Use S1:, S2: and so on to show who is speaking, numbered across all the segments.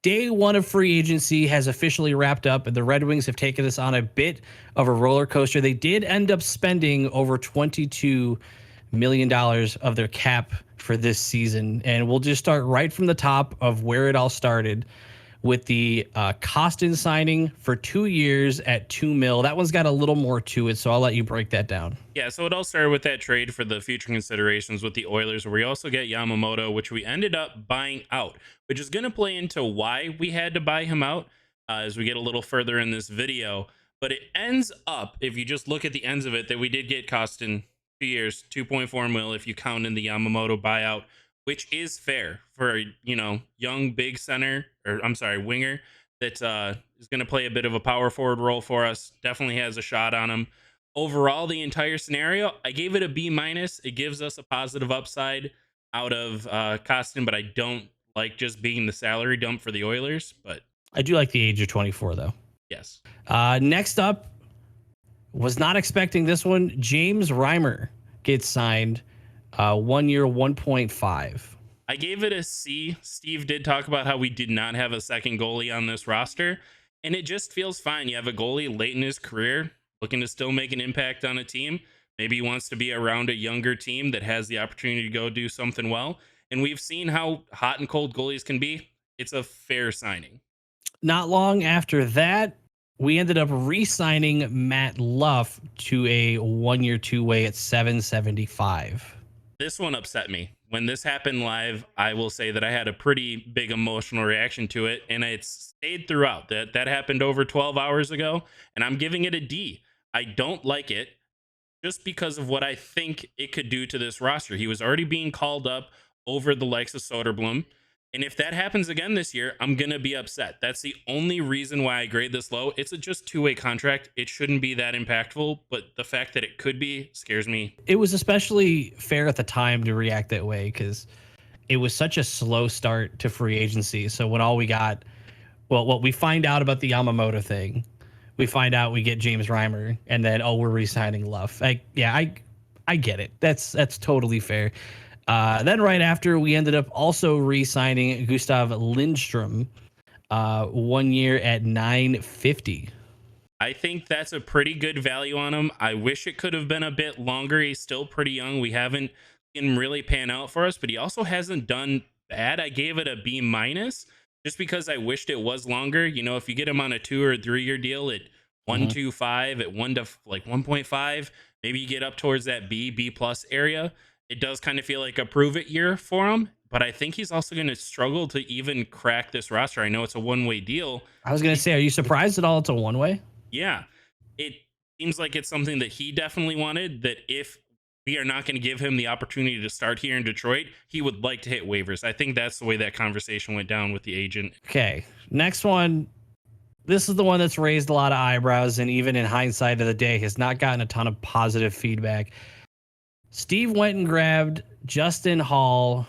S1: Day one of free agency has officially wrapped up, and the Red Wings have taken us on a bit of a roller coaster. They did end up spending over $22 million of their cap for this season. And we'll just start right from the top of where it all started with the Costin signing for 2 years at $2 million. That one's got a little more to it, so I'll let you break that down.
S2: Yeah, so it all started with that trade for the future considerations with the Oilers, where we also get Yamamoto, which we ended up buying out, which is going to play into why we had to buy him out as we get a little further in this video. But it ends up, if you just look at the ends of it, that we did get Costin 2 years, 2.4 mil if you count in the Yamamoto buyout, which is fair for a young big center, or I'm sorry, winger that is going to play a bit of a power forward role for us. Definitely has a shot on him. Overall, the entire scenario, I gave it a B minus. It gives us a positive upside out of Costin, but I don't like just being the salary dump for the Oilers. But
S1: I do like the age of 24, though.
S2: yes.
S1: Next up, was not expecting this one. James Reimer gets signed 1 year, 1.5.
S2: I gave it a C. Steve did talk about how we did not have a second goalie on this roster, and it just feels fine. You have a goalie late in his career looking to still make an impact on a team. Maybe he wants to be around a younger team that has the opportunity to go do something well. And we've seen how hot and cold goalies can be. It's a fair signing.
S1: Not long after that, we ended up re-signing Matt Luff to a 1 year, 2-way at $775.
S2: This one upset me. When this happened live, I will say that I had a pretty big emotional reaction to it, and it stayed throughout. That happened over 12 hours ago, and I'm giving it a D. I don't like it just because of what I think it could do to this roster. He was already being called up over the likes of Soderblom. And if that happens again this year, I'm going to be upset. That's the only reason why I grade this low. It's a just two-way contract. It shouldn't be that impactful, but the fact that it could be scares me.
S1: It was especially fair at the time to react that way because it was such a slow start to free agency. So when all we got, well, what we find out about the Yamamoto thing, we find out we get James Reimer, and then, we're re-signing Luff. I get it. That's totally fair. Then right after, we ended up also re-signing Gustav Lindstrom 1 year at $950.
S2: I think that's a pretty good value on him. I wish it could have been a bit longer. He's still pretty young. We haven't seen him really pan out for us, but he also hasn't done bad. I gave it a B minus just because I wished it was longer. If you get him on a 2 or 3 year deal at 1.25 at 1 to like 1.5, maybe you get up towards that B plus area. It does kind of feel like a prove it year for him, but I think he's also going to struggle to even crack this roster. I know it's a one-way deal.
S1: I was going to say, are you surprised at all it's a one-way?
S2: Yeah, it seems like it's something that he definitely wanted, that if we are not going to give him the opportunity to start here in Detroit, he would like to hit waivers. I think that's the way that conversation went down with the agent.
S1: Okay, next one. This is the one that's raised a lot of eyebrows, and even in hindsight of the day, has not gotten a ton of positive feedback. Steve went and grabbed Justin Hall,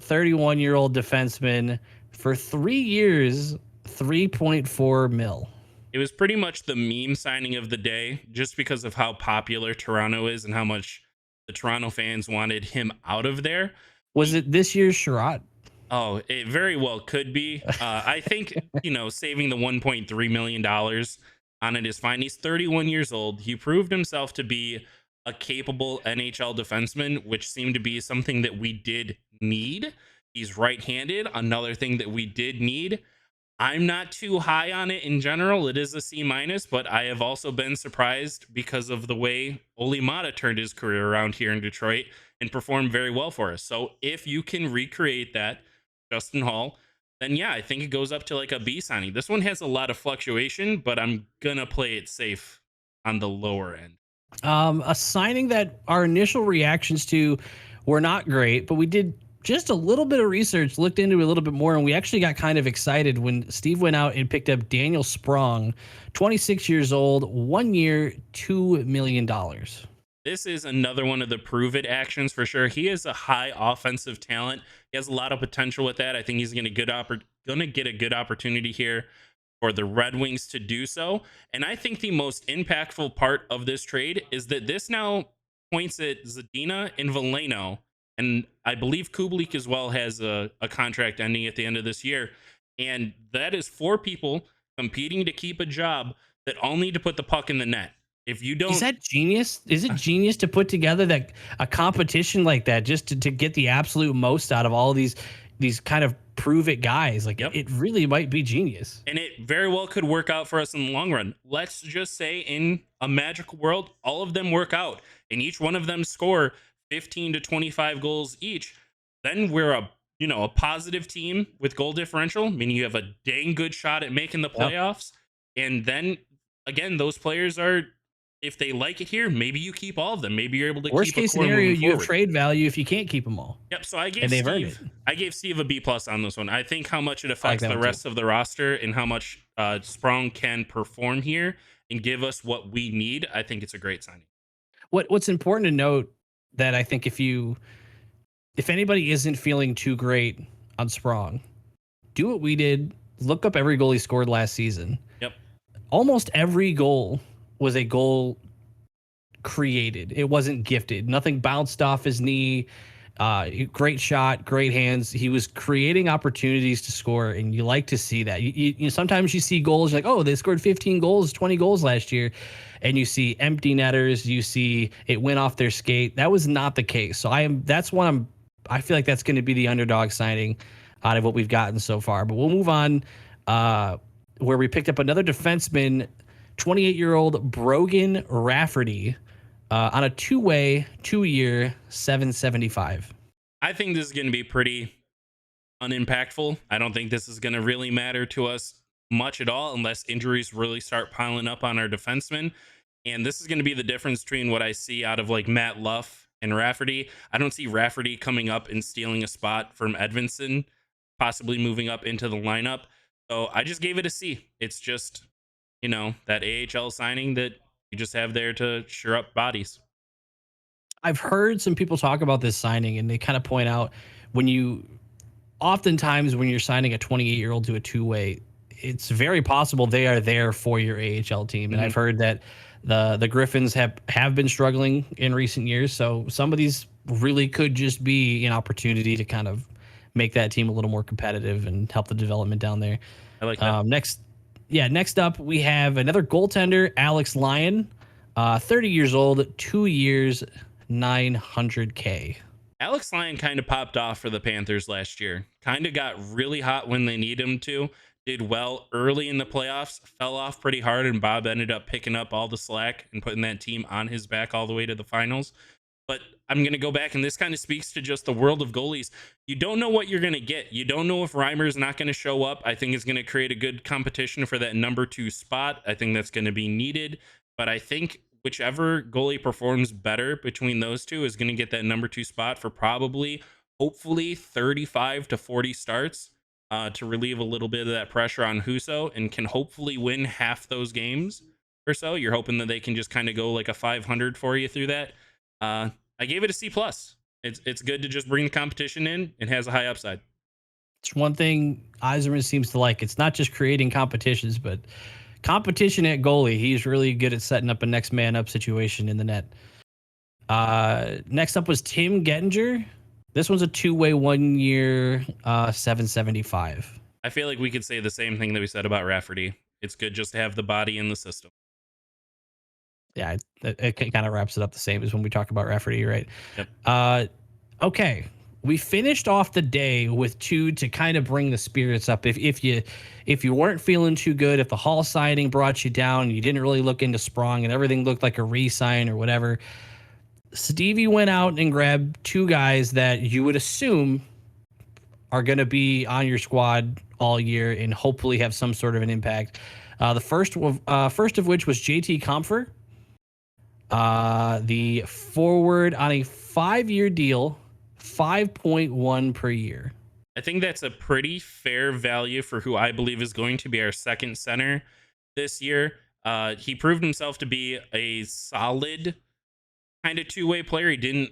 S1: 31-year-old defenseman, for 3 years, $3.4 million.
S2: It was pretty much the meme signing of the day, just because of how popular Toronto is and how much the Toronto fans wanted him out of there.
S1: Was it this year's Sherratt?
S2: Oh, it very well could be. I think, saving the $1.3 million on it is fine. He's 31 years old. He proved himself to be a capable NHL defenseman, which seemed to be something that we did need. He's right-handed, another thing that we did need. I'm not too high on it in general. It is a C minus, but I have also been surprised because of the way Oli Mata turned his career around here in Detroit and performed very well for us. So if you can recreate that, Justin Hall, then yeah, I think it goes up to like a B signing. This one has a lot of fluctuation, but I'm gonna play it safe on the lower end.
S1: A signing that our initial reactions to were not great, but we did just a little bit of research, looked into it a little bit more, and we actually got kind of excited when Steve went out and picked up Daniel Sprong, 26 years old, 1 year, $2 million.
S2: This is another one of the prove it actions for sure. He is a high offensive talent. He has a lot of potential with that. I think he's going to get a good opportunity here for the Red Wings to do so. And I think the most impactful part of this trade is that this now points at Zadina and Veleno. And I believe Kubalik as well has a contract ending at the end of this year. And that is four people competing to keep a job that all need to put the puck in the net. If you
S1: Is
S2: don't,
S1: that genius? Is it genius to put together that a competition like that just to get the absolute most out of all these kind of prove it guys? Like
S2: yep.
S1: it really might be genius.
S2: And it very well could work out for us in the long run. Let's just say in a magical world, all of them work out and each one of them score 15 to 25 goals each. Then we're a positive team with goal differential, meaning you have a dang good shot at making the
S1: Yep.
S2: playoffs. And then again, those players are, if they like it here, maybe you keep all of them. Maybe you're able to
S1: Worst
S2: keep a
S1: case
S2: core
S1: scenario,
S2: moving
S1: you have
S2: forward.
S1: trade value if you can't keep them all,
S2: Yep. So I
S1: and
S2: gave
S1: they've earned it.
S2: Steve, I gave Steve a B plus on this one. I think how much it
S1: I like
S2: affects
S1: that
S2: the
S1: one too.
S2: rest of the roster and how much Sprong can perform here and give us what we need. I think it's a great signing.
S1: What's important to note that I think if anybody isn't feeling too great on Sprong, do what we did. Look up every goal he scored last season.
S2: Yep.
S1: Almost every goal was a goal created. It wasn't gifted. Nothing bounced off his knee. Great shot, great hands. He was creating opportunities to score, and you like to see that. Sometimes you see goals you're like, oh, they scored 15 goals, 20 goals last year, and you see empty netters. You see it went off their skate. That was not the case. So I feel like that's going to be the underdog signing out of what we've gotten so far. But we'll move on. Where we picked up another defenseman, 28-year-old Brogan Rafferty, on a two-way, 2-year, 775.
S2: I think this is going to be pretty unimpactful. I don't think this is going to really matter to us much at all unless injuries really start piling up on our defensemen. And this is going to be the difference between what I see out of like Matt Luff and Rafferty. I don't see Rafferty coming up and stealing a spot from Edvinson, possibly moving up into the lineup. So I just gave it a C. It's just, that AHL signing that you just have there to sure up bodies.
S1: I've heard some people talk about this signing, and they kind of point out when you oftentimes when you're signing a 28-year-old to a two-way, it's very possible they are there for your AHL team. And
S2: Mhm.
S1: I've heard that the Griffins have been struggling in recent years, so some of these really could just be an opportunity to kind of make that team a little more competitive and help the development down there.
S2: I like that.
S1: Next up we have another goaltender, Alex Lyon, 30 years old, 2 years, 900K.
S2: Alex Lyon kind of popped off for the Panthers last year. Kind of got really hot when they need him to. Did well early in the playoffs, fell off pretty hard, and Bob ended up picking up all the slack and putting that team on his back all the way to the finals. But I'm going to go back, and this kind of speaks to just the world of goalies. You don't know what you're going to get. You don't know if Reimer's not going to show up. I think it's going to create a good competition for that number 2 spot. I think that's going to be needed. But I think whichever goalie performs better between those two is going to get that number 2 spot for probably, hopefully, 35 to 40 starts to relieve a little bit of that pressure on Huso and can hopefully win half those games or so. You're hoping that they can just kind of go like a 500 for you through that. I gave it a C plus. It's good to just bring the competition in. It has a high upside.
S1: It's one thing Eiserman seems to like. It's not just creating competitions, but competition at goalie. He's really good at setting up a next man up situation in the net. Next up was Tim Gettinger. This one's a 2-way, 1 year, 775.
S2: I feel like we could say the same thing that we said about Rafferty. It's good just to have the body in the system.
S1: Yeah, it kind of wraps it up the same as when we talk about Rafferty, right?
S2: Yep.
S1: Okay. We finished off the day with two to kind of bring the spirits up. If you weren't feeling too good, if the Hall signing brought you down, you didn't really look into Sprong and everything looked like a re-sign or whatever, Stevie went out and grabbed two guys that you would assume are going to be on your squad all year and hopefully have some sort of an impact. The first of which was JT Comfer, the forward on a 5-year deal, 5.1 per year.
S2: I think that's a pretty fair value for who I believe is going to be our second center this year. He proved himself to be a solid kind of two-way player. He didn't,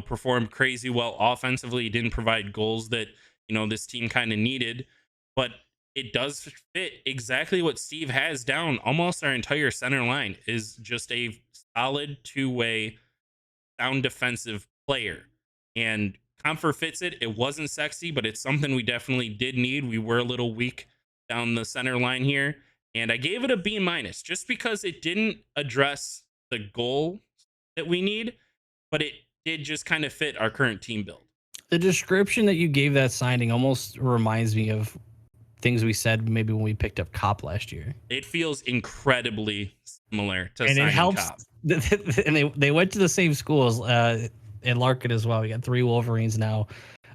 S2: perform crazy well offensively. He didn't provide goals that, this team kind of needed, but it does fit exactly what Steve has down. Almost our entire center line is just a solid two-way, sound defensive player. And Comfort fits it. It wasn't sexy, but it's something we definitely did need. We were a little weak down the center line here, and I gave it a B minus just because it didn't address the goal that we need, but it did just kind of fit our current team build.
S1: The description that you gave that signing almost reminds me of things we said maybe when we picked up Cop last year.
S2: It feels incredibly similar to
S1: And it
S2: signing
S1: helps.
S2: Cop.
S1: And they went to the same schools in Larkin as well. We got 3 Wolverines now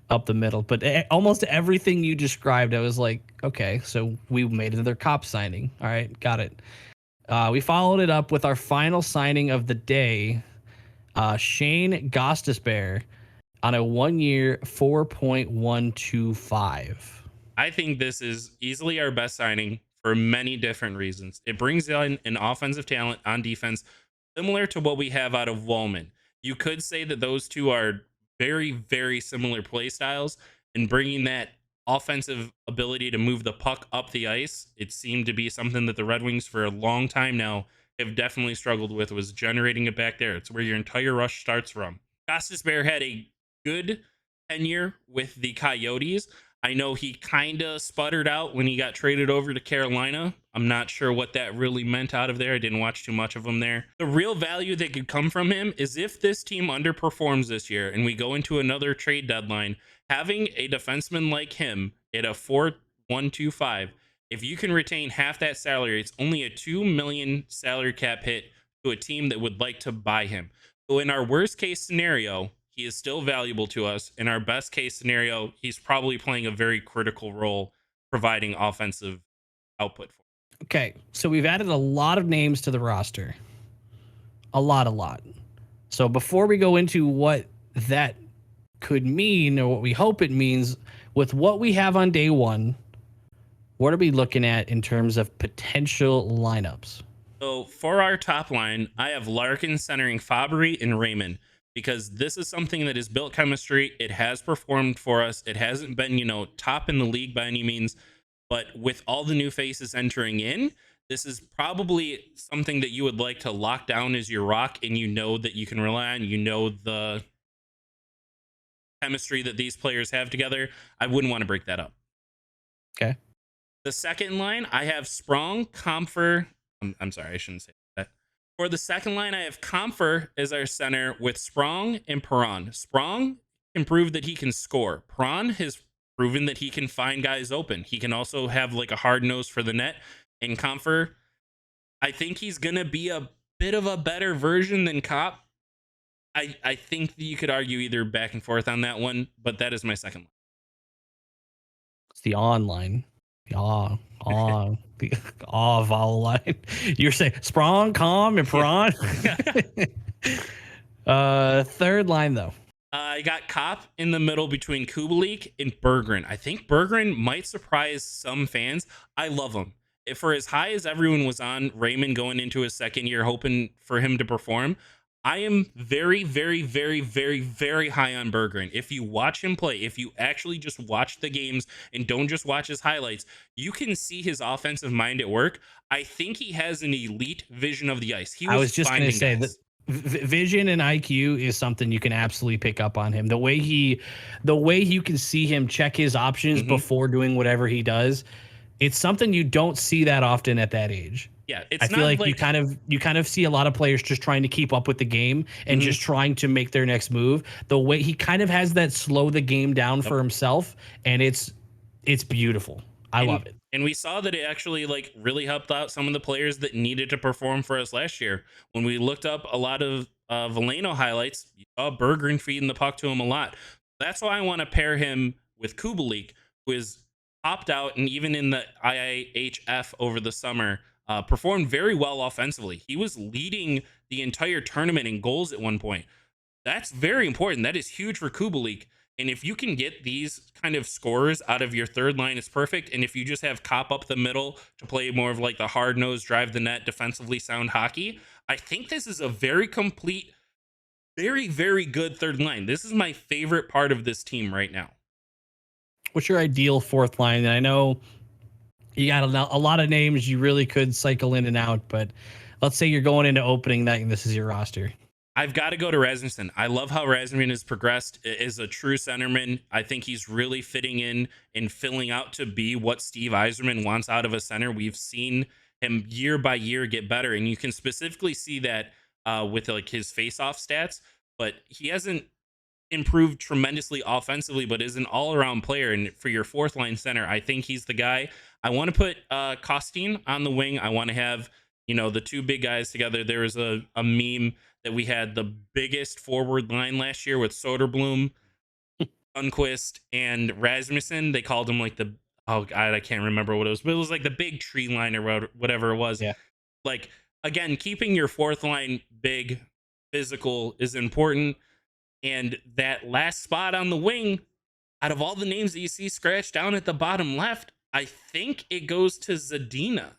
S1: up the middle. But almost everything you described, I was like, okay, so we made another Cop signing. All right, got it. We followed it up with our final signing of the day, Shane Gostisbehere on a 1-year 4.125.
S2: I think this is easily our best signing for many different reasons. It brings in an offensive talent on defense similar to what we have out of Wallman. You could say that those two are very, very similar play styles, and bringing that offensive ability to move the puck up the ice, it seemed to be something that the Red Wings for a long time now have definitely struggled with, was generating it back there. It's where your entire rush starts from. Gostisbehere had a good tenure with the Coyotes. I know he kind of sputtered out when he got traded over to Carolina. I'm not sure what that really meant out of there. I didn't watch too much of him there. The real value that could come from him is if this team underperforms this year and we go into another trade deadline, having a defenseman like him at a 4.125, if you can retain half that salary, it's only a $2 million salary cap hit to a team that would like to buy him. So in our worst case scenario, he is still valuable to us. In our best case scenario, he's probably playing a very critical role, providing offensive output for.
S1: Okay, so we've added a lot of names to the roster. A lot. So before we go into what that could mean or what we hope it means, with what we have on day one, what are we looking at in terms of potential lineups?
S2: So for our top line, I have Larkin centering Fabry and Raymond, because this is something that has built chemistry. It has performed for us. It hasn't been, top in the league by any means, but with all the new faces entering in, this is probably something that you would like to lock down as your rock, and that you can rely on, the chemistry that these players have together. I wouldn't want to break that up.
S1: Okay.
S2: The second line, I have Sprong, Comfer. I'm sorry, I shouldn't say that. For the second line, I have Comfer as our center with Sprong and Perron. Sprong can prove that he can score. Perron has proven that he can find guys open. He can also have like a hard nose for the net. And Comfer, I think he's going to be a bit of a better version than Cop. I think that you could argue either back and forth on that one, but that is my second line.
S1: It's the online. The vowel line. You're saying Sprong, Com, and Perron. Third line though.
S2: I got Cop in the middle between Kubalik and Berggren. I think Berggren might surprise some fans. I love him. For as high as everyone was on Raymond going into his second year, hoping for him to perform, I am very, very, very, very, very high on Berggren. If you watch him play, if you actually just watch the games and don't just watch his highlights, you can see his offensive mind at work. I think he has an elite vision of the ice.
S1: I was just going to say that vision and IQ is something you can absolutely pick up on him. The way you can see him check his options before doing whatever he does, it's something you don't see that often at that age.
S2: Yeah,
S1: I feel like you kind of see a lot of players just trying to keep up with the game and just trying to make their next move. The way he kind of has that slow the game down for himself, and it's beautiful. I love it.
S2: And we saw that it actually really helped out some of the players that needed to perform for us last year. When we looked up a lot of Veleno highlights, you saw Berggren feeding the puck to him a lot. That's why I want to pair him with Kubalik, who is popped out, and even in the IIHF over the summer, performed very well offensively. He was leading the entire tournament in goals at one point. That's very important. That is huge for Kubalik. And if you can get these kind of scorers out of your third line, it's perfect. And if you just have Cop up the middle to play more of the hard nose, drive the net, defensively sound hockey, I think this is a very complete, very, very good third line. This is my favorite part of this team right now.
S1: What's your ideal fourth line? And I know you got a lot of names you really could cycle in and out, but let's say you're going into opening night and this is your roster.
S2: I've got to go to Rasmussen. I love how Rasmussen has progressed as a true centerman. I think he's really fitting in and filling out to be what Steve Yzerman wants out of a center. We've seen him year by year get better, and you can specifically see that with like his face-off stats. But he hasn't improved tremendously offensively, but is an all-around player. And for your fourth line center, I think he's the guy. I want to put Costin on the wing. I want to have the two big guys together. There was a meme that we had the biggest forward line last year with Soderblom, Unquist, and Rasmussen. They called him like the oh god, I can't remember what it was, but it was like the big tree line or whatever it was.
S1: Yeah.
S2: Like again, keeping your fourth line big, physical is important. And that last spot on the wing, out of all the names that you see scratched down at the bottom left, I think it goes to Zadina.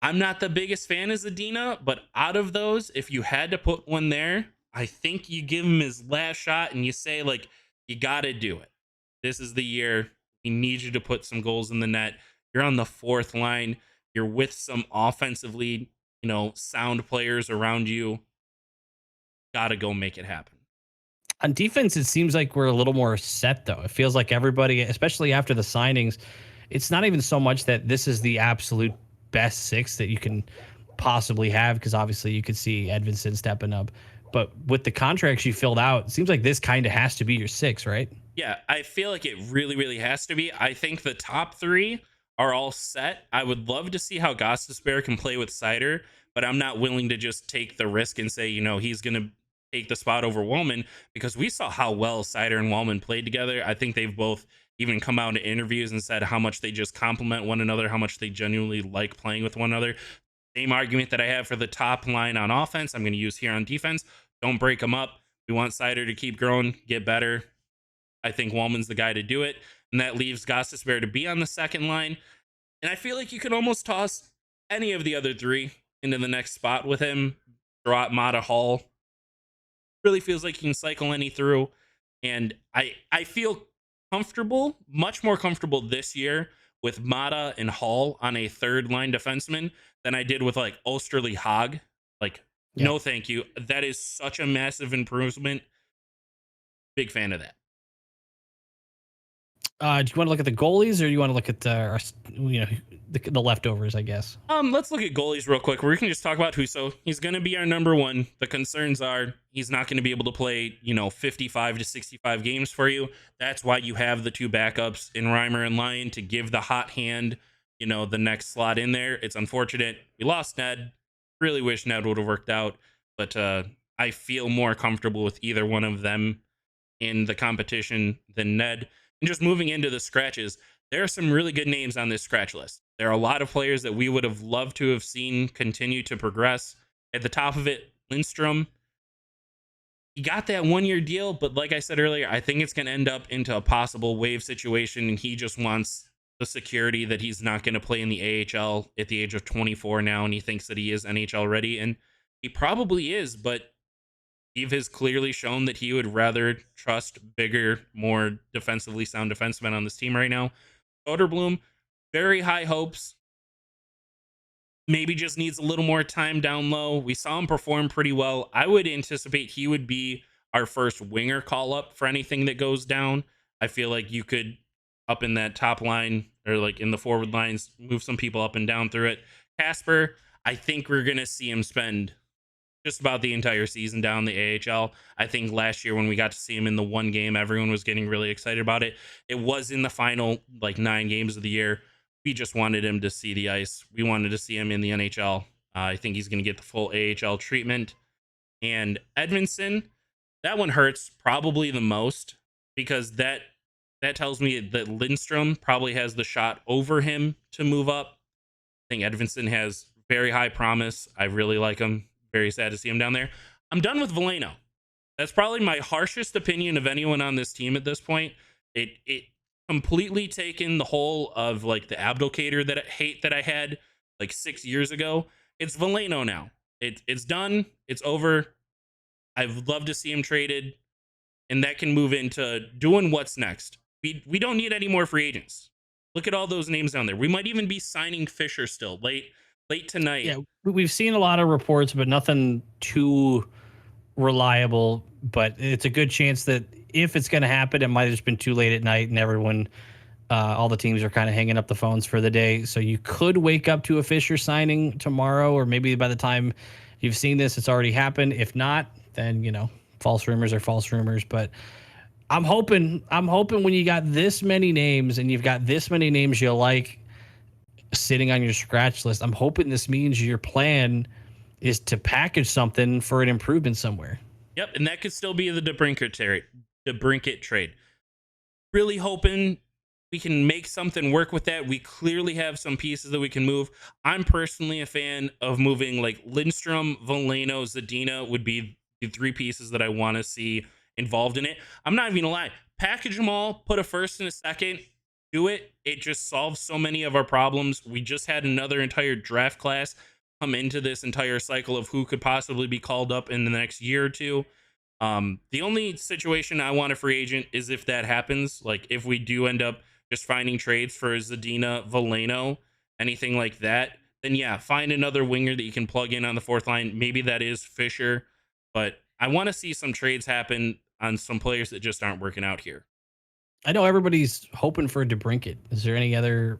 S2: I'm not the biggest fan of Zadina, but out of those, if you had to put one there, I think you give him his last shot and you say, like, you got to do it. This is the year. We need you to put some goals in the net. You're on the fourth line. You're with some offensively, sound players around you. Got to go make it happen.
S1: On defense, it seems like we're a little more set, though. It feels like everybody, especially after the signings, it's not even so much that this is the absolute best six that you can possibly have, because obviously you could see Edvinsson stepping up. But with the contracts you filled out, it seems like this kind of has to be your six, right?
S2: Yeah, I feel like it really, really has to be. I think the top three are all set. I would love to see how Gostisbehere can play with Seider, but I'm not willing to just take the risk and say, he's going to take the spot over Wallman, because we saw how well Seider and Wallman played together. I think they've both even come out in interviews and said how much they just complement one another, how much they genuinely like playing with one another. Same argument that I have for the top line on offense, I'm going to use here on defense. Don't break them up. We want Seider to keep growing, get better. I think Wallman's the guy to do it. And that leaves Gostisbehere to be on the second line. And I feel like you can almost toss any of the other three into the next spot with him. Drop Mata Hall. Really feels like you can cycle any through. And I feel comfortable, much more comfortable this year with Mata and Hall on a third line defenseman than I did with like Osterley Hogg. Like,
S1: Yeah.
S2: no, thank you. That is such a massive improvement. Big fan of that.
S1: Do you want to look at the goalies, or do you want to look at the leftovers, I guess?
S2: Let's look at goalies real quick. We can just talk about Huso. He's going to be our number one. The concerns are he's not going to be able to play, 55 to 65 games for you. That's why you have the two backups in Reimer and Lyon to give the hot hand, the next slot in there. It's unfortunate we lost Ned. Really wish Ned would have worked out, but I feel more comfortable with either one of them in the competition than Ned. And just moving into the scratches, there are some really good names on this scratch list. There are a lot of players that we would have loved to have seen continue to progress. At the top of it, Lindstrom. He got that 1-year deal, but like I said earlier, I think it's going to end up into a possible wave situation, and he just wants the security that he's not going to play in the AHL at the age of 24 now, and he thinks that he is NHL ready, and he probably is, but Steve has clearly shown that he would rather trust bigger, more defensively sound defensemen on this team right now. Soderblom, very high hopes. Maybe just needs a little more time down low. We saw him perform pretty well. I would anticipate he would be our first winger call up for anything that goes down. I feel like you could, up in that top line or like in the forward lines, move some people up and down through it. Casper, I think we're going to see him spend just about the entire season down the AHL. I think last year when we got to see him in the one game, everyone was getting really excited about it. It was in the final 9 games of the year. We just wanted him to see the ice. We wanted to see him in the NHL. I think he's going to get the full AHL treatment. And Edvinsson, that one hurts probably the most, because that tells me that Lindstrom probably has the shot over him to move up. I think Edvinsson has very high promise. I really like him. Very sad to see him down there. I'm done with Veleno. That's probably my harshest opinion of anyone on this team at this point. It completely taken the whole of the Abdelkader that I had 6 years ago. It's Veleno now. It's done. It's over. I'd love to see him traded, and that can move into doing what's next. We don't need any more free agents. Look at all those names down there. We might even be signing Fisher still late tonight.
S1: Yeah, we've seen a lot of reports, but nothing too reliable, but it's a good chance that if it's going to happen, it might have just been too late at night and everyone, all the teams are kind of hanging up the phones for the day. So you could wake up to a Fisher signing tomorrow, or maybe by the time you've seen this, it's already happened. If not, then, false rumors are false rumors. But I'm hoping when you got this many names and you've got this many names you like sitting on your scratch list, I'm hoping this means your plan is to package something for an improvement somewhere.
S2: Yep, and that could still be the DeBrinket trade. Really hoping we can make something work with that. We clearly have some pieces that we can move. I'm personally a fan of moving like Lindstrom, Veleno, Zadina would be the three pieces that I want to see involved in it. I'm not even gonna lie. Package them all, put a first and a second, do it. It just solves so many of our problems. We just had another entire draft class come into this entire cycle of who could possibly be called up in the next year or two. The only situation I want a free agent is if that happens. Like if we do end up just finding trades for Zadina, Veleno, anything like that, then yeah, find another winger that you can plug in on the fourth line. Maybe that is Fisher, but I want to see some trades happen on some players that just aren't working out here.
S1: I know everybody's hoping for DeBrinket. Is there any other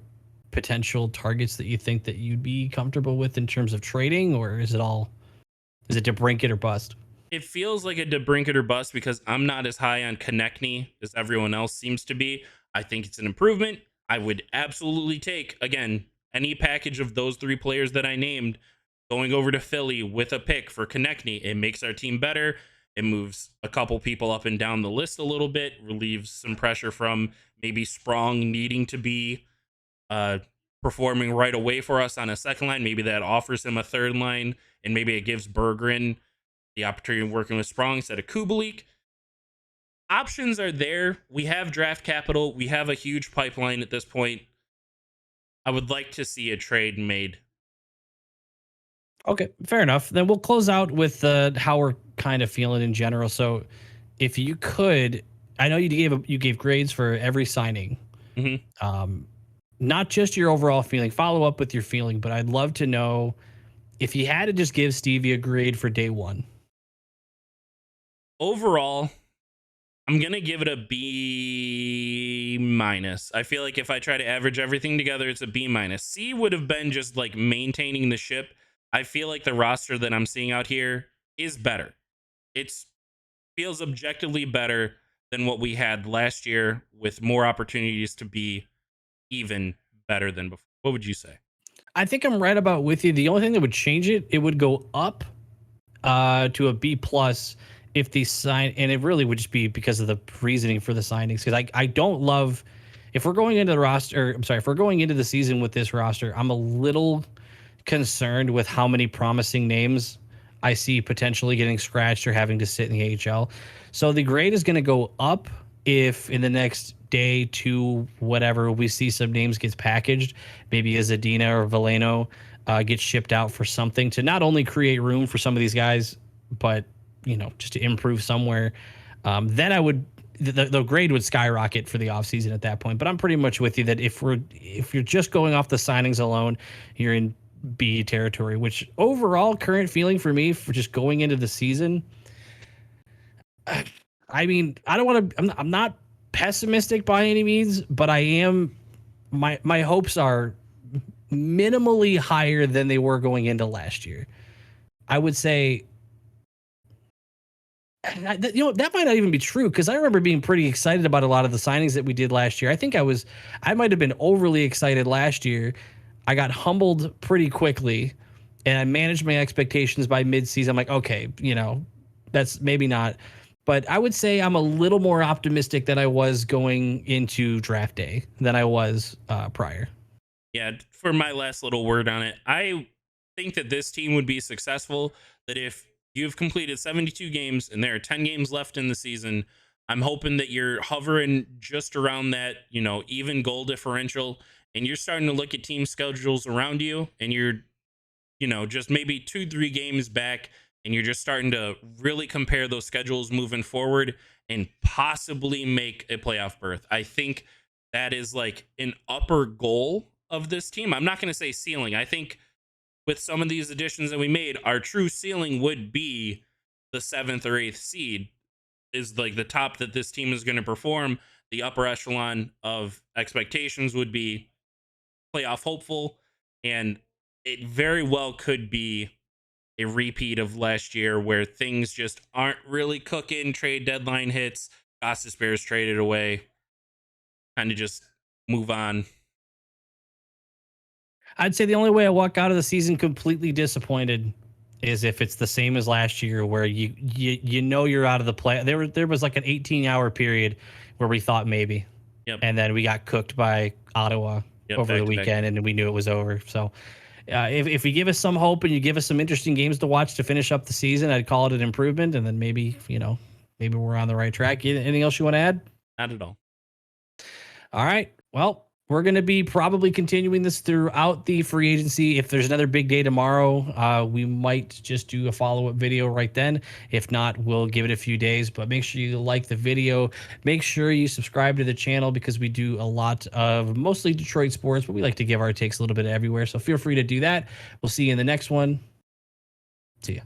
S1: potential targets that you think that you'd be comfortable with in terms of trading, or is it DeBrinket or bust?
S2: It feels like a DeBrinket or bust because I'm not as high on Konechny as everyone else seems to be. I think it's an improvement. I would absolutely take, again, any package of those three players that I named going over to Philly with a pick for Konechny. It makes our team better. It moves a couple people up and down the list a little bit, relieves some pressure from maybe Sprong needing to be uh, performing right away for us on a second line. Maybe that offers him a third line, and maybe it gives Bergeron the opportunity of working with Sprong instead of Kubalik. Options are there. We have draft capital. We have a huge pipeline at this point. I would like to see a trade made.
S1: Okay, fair enough. Then we'll close out with how we're kind of feeling in general. So, if you could, I know you gave grades for every signing.
S2: Mhm.
S1: Um, Not just your overall feeling. Follow up with your feeling, but I'd love to know if you had to just give Stevie a grade for day one.
S2: Overall, I'm going to give it a B minus. I feel like if I try to average everything together, it's a B minus. C would have been just like maintaining the ship. I feel like the roster that I'm seeing out here is better. It feels objectively better than what we had last year with more opportunities to be even better than before. What would you say?
S1: I think I'm right about with you. The only thing that would change it, it would go up to a B plus if the sign, and it really would just be because of the reasoning for the signings. Because I don't love if we're going into the roster. I'm sorry, if we're going into the season with this roster, I'm a little concerned with how many promising names I see potentially getting scratched or having to sit in the AHL. So the grade is going to go up if in the next day, two, whatever, we see some names gets packaged, maybe a Zadina or Veleno gets shipped out for something to not only create room for some of these guys, but just to improve somewhere. Then I would the grade would skyrocket for the offseason at that point. But I'm pretty much with you that if you're just going off the signings alone, you're in B territory. Which overall current feeling for me for just going into the season, I mean, I don't want to. I'm not pessimistic by any means, but I am. My hopes are minimally higher than they were going into last year. I would say, that might not even be true because I remember being pretty excited about a lot of the signings that we did last year. I might have been overly excited last year. I got humbled pretty quickly, and I managed my expectations by midseason. I'm like, okay, that's maybe not. But I would say I'm a little more optimistic than I was going into draft day than I was prior.
S2: Yeah, for my last little word on it, I think that this team would be successful. That if you've completed 72 games and there are 10 games left in the season, I'm hoping that you're hovering just around that, even goal differential, and you're starting to look at team schedules around you, and you're, just maybe 2, 3 games back, and you're just starting to really compare those schedules moving forward and possibly make a playoff berth. I think that is like an upper goal of this team. I'm not going to say ceiling. I think with some of these additions that we made, our true ceiling would be the 7th or 8th seed is like the top that this team is going to perform. The upper echelon of expectations would be playoff hopeful, and it very well could be a repeat of last year where things just aren't really cooking. Trade deadline hits, Costas Bears traded away, kind of just move on.
S1: I'd say the only way I walk out of the season completely disappointed is if it's the same as last year, where you know you're out of the play. There was like an 18-hour period where we thought maybe,
S2: Yep.
S1: and then we got cooked by Ottawa
S2: Yep,
S1: over the
S2: back-to-back.
S1: weekend, and we knew it was over. So, if you give us some hope and you give us some interesting games to watch to finish up the season, I'd call it an improvement, and then maybe maybe we're on the right track. Anything else you want to add?
S2: Not at all.
S1: All right. Well, we're going to be probably continuing this throughout the free agency. If there's another big day tomorrow, we might just do a follow-up video right then. If not, we'll give it a few days. But make sure you like the video. Make sure you subscribe to the channel, because we do a lot of mostly Detroit sports, but we like to give our takes a little bit everywhere. So feel free to do that. We'll see you in the next one. See ya.